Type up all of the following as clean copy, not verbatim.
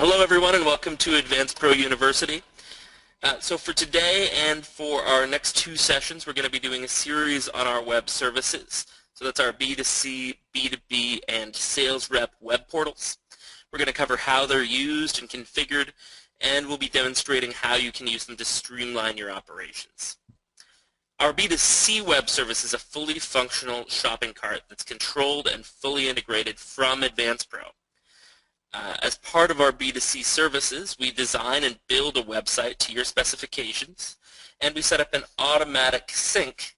Hello everyone and welcome to AdvancePro University. So for today and for our next two sessions, we're going to be doing a series on our web services. So that's our B2C, B2B, and sales rep web portals. We're going to cover how they're used and configured, and we'll be demonstrating how you can use them to streamline your operations. Our B2C web service is a fully functional shopping cart that's controlled and fully integrated from AdvancePro. As part of our B2C services, we design and build a website to your specifications, and we set up an automatic sync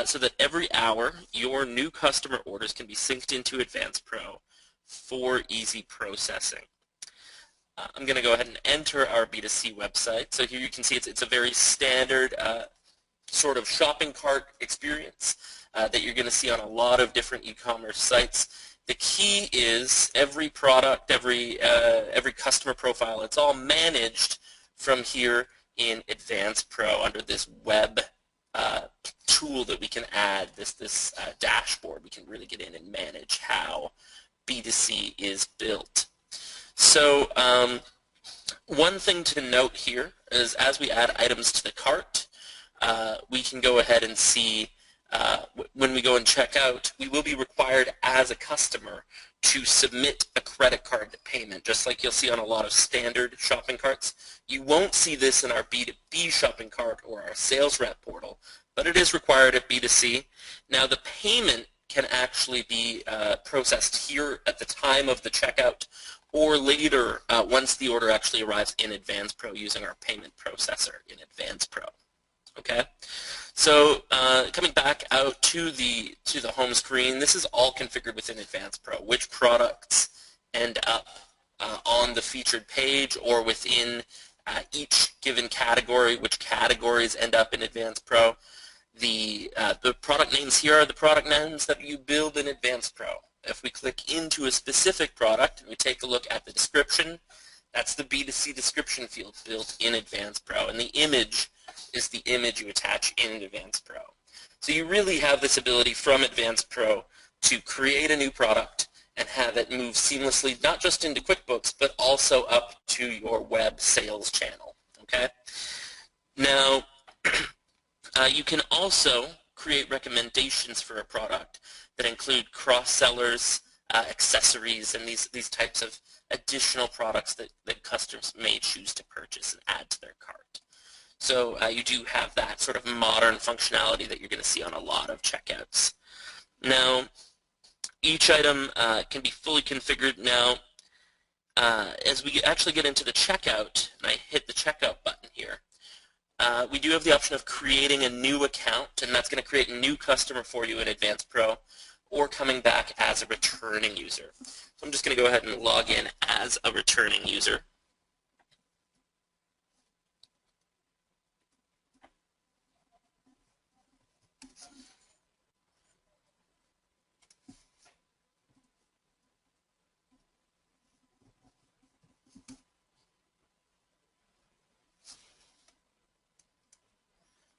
so that every hour your new customer orders can be synced into AdvancePro for easy processing. I'm going to go ahead and enter our B2C website. So here you can see it's a very standard sort of shopping cart experience that you're going to see on a lot of different e-commerce sites. The key is every product, every customer profile, it's all managed from here in AdvancePro under this web tool that we can add, this dashboard. We can really get in and manage how B2C is built. So one thing to note here is as we add items to the cart, we can go ahead and see when we go and check out, we will be required as a customer to submit a credit card payment, just like you'll see on a lot of standard shopping carts. You won't see this in our B2B shopping cart or our sales rep portal, but it is required at B2C. Now the payment can actually be processed here at the time of the checkout or later once the order actually arrives in AdvancePro using our payment processor in AdvancePro. Okay, so coming back out to the home screen, this is all configured within AdvancePro. Which products end up on the featured page or within each given category, which categories end up in AdvancePro. The product names here are the product names that you build in AdvancePro. If we click into a specific product and we take a look at the description, that's the B2C description field built in AdvancePro, and the image is the image you attach in AdvancePro. So you really have this ability from AdvancePro to create a new product and have it move seamlessly, not just into QuickBooks, but also up to your web sales channel. Okay? Now, you can also create recommendations for a product that include cross-sellers, accessories, and these types of additional products that customers may choose to purchase and add to their cart. So you do have that sort of modern functionality that you're going to see on a lot of checkouts. Now, each item can be fully configured. Now, as we actually get into the checkout, and I hit the checkout button here, we do have the option of creating a new account, and that's going to create a new customer for you in AdvancePro, or coming back as a returning user. So I'm just going to go ahead and log in as a returning user.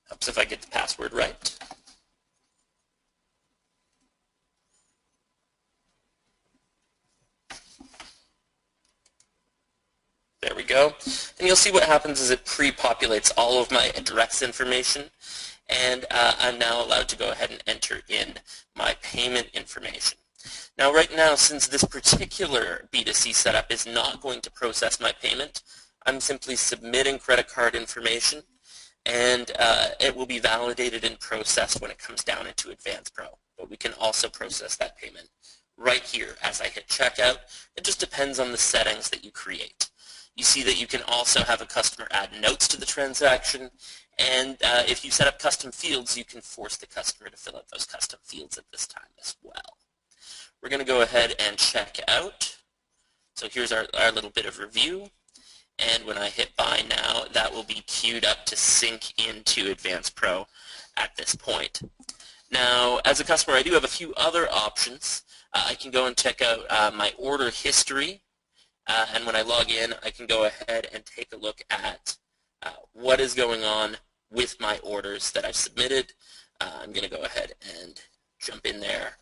Helps if I get the password right. There we go. And you'll see what happens is it pre-populates all of my address information, and I'm now allowed to go ahead and enter in my payment information. Now right now, since this particular B2C setup is not going to process my payment, I'm simply submitting credit card information, and it will be validated and processed when it comes down into AdvancePro. But we can also process that payment right here as I hit checkout. It just depends on the settings that you create. You see that you can also have a customer add notes to the transaction, and if you set up custom fields, you can force the customer to fill out those custom fields at this time as well. We're going to go ahead and check out. So here's our little bit of review, and when I hit buy now, that will be queued up to sync into AdvancePro at this point. Now, as a customer, I do have a few other options. I can go and check out my order history. And when I log in, I can go ahead and take a look at what is going on with my orders that I've submitted. I'm going to go ahead and jump in there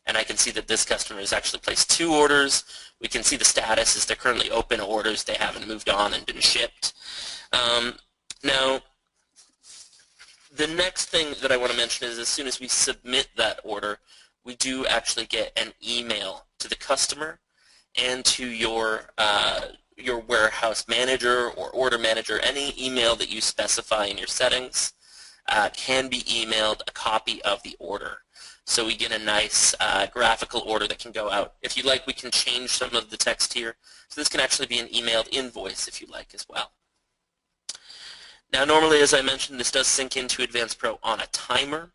and I can see that this customer has actually placed 2 orders. We can see the status is they're currently open orders. They haven't moved on and been shipped. Now, the next thing that I want to mention is as soon as we submit that order, we do actually get an email to the customer and to your warehouse manager or order manager. Any email that you specify in your settings can be emailed a copy of the order. So we get a nice graphical order that can go out. If you like, we can change some of the text here. So this can actually be an emailed invoice if you like as well. Now normally, as I mentioned, this does sync into AdvancePro on a timer.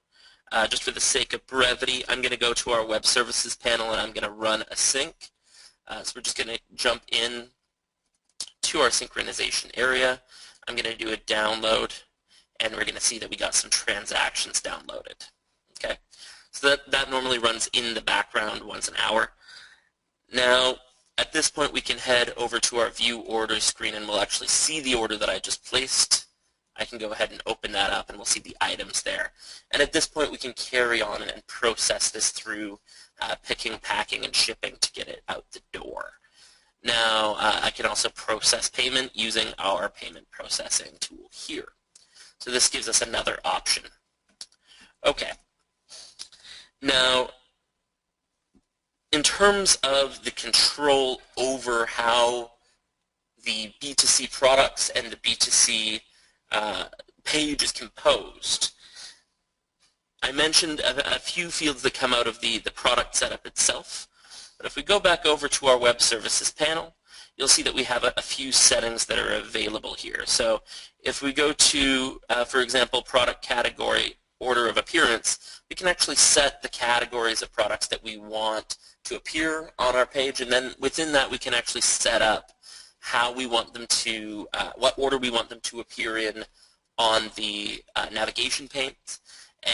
Just for the sake of brevity, I'm going to go to our web services panel and I'm going to run a sync. So we're just going to jump in to our synchronization area. I'm going to do a download, and we're going to see that we got some transactions downloaded. Okay, so that normally runs in the background once an hour. Now, at this point, we can head over to our View Orders screen, and we'll actually see the order that I just placed. I can go ahead and open that up, and we'll see the items there. And at this point, we can carry on and process this through picking, packing, and shipping to get it out the door. Now, I can also process payment using our payment processing tool here. So this gives us another option. Okay. Now, in terms of the control over how the B2C products and the B2C page is composed, I mentioned a few fields that come out of the product setup itself. But if we go back over to our web services panel, you'll see that we have a few settings that are available here. So if we go to, for example, product category order of appearance, we can actually set the categories of products that we want to appear on our page, and then within that we can actually set up how we want them to, what order we want them to appear in on the navigation panes,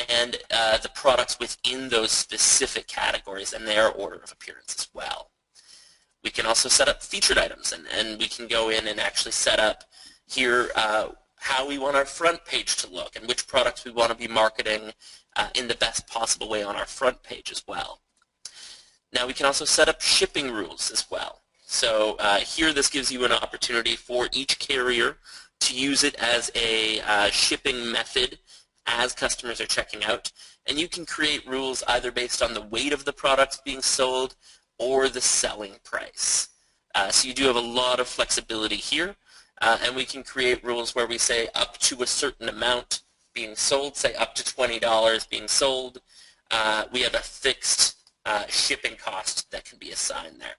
and the products within those specific categories and their order of appearance as well. We can also set up featured items, and we can go in and actually set up here how we want our front page to look and which products we want to be marketing in the best possible way on our front page as well. Now we can also set up shipping rules as well. So here this gives you an opportunity for each carrier to use it as a shipping method as customers are checking out. And you can create rules either based on the weight of the products being sold or the selling price. So you do have a lot of flexibility here. And we can create rules where we say up to a certain amount being sold, say up to $20 being sold. We have a fixed shipping cost that can be assigned there.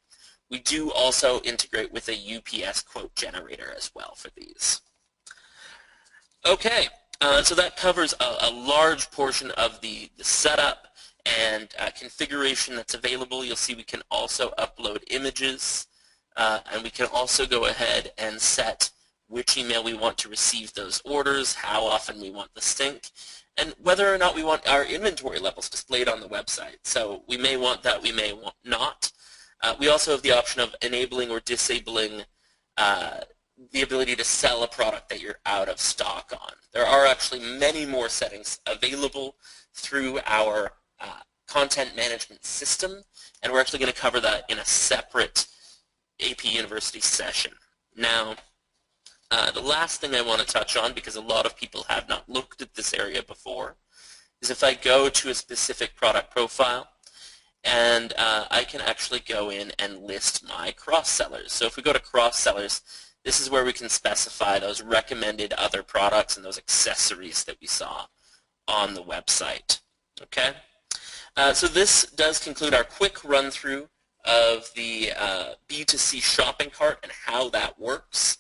We do also integrate with a UPS quote generator as well for these. Okay, so that covers a large portion of the setup and configuration that's available. You'll see we can also upload images, and we can also go ahead and set which email we want to receive those orders, how often we want the sync, and whether or not we want our inventory levels displayed on the website. So we may want that, we may want not. We also have the option of enabling or disabling the ability to sell a product that you're out of stock on. There are actually many more settings available through our content management system, and we're actually going to cover that in a separate AP University session. Now, the last thing I want to touch on, because a lot of people have not looked at this area before, is if I go to a specific product profile, and I can actually go in and list my cross-sellers. So if we go to cross-sellers, this is where we can specify those recommended other products and those accessories that we saw on the website. Okay? So this does conclude our quick run-through of the B2C shopping cart and how that works.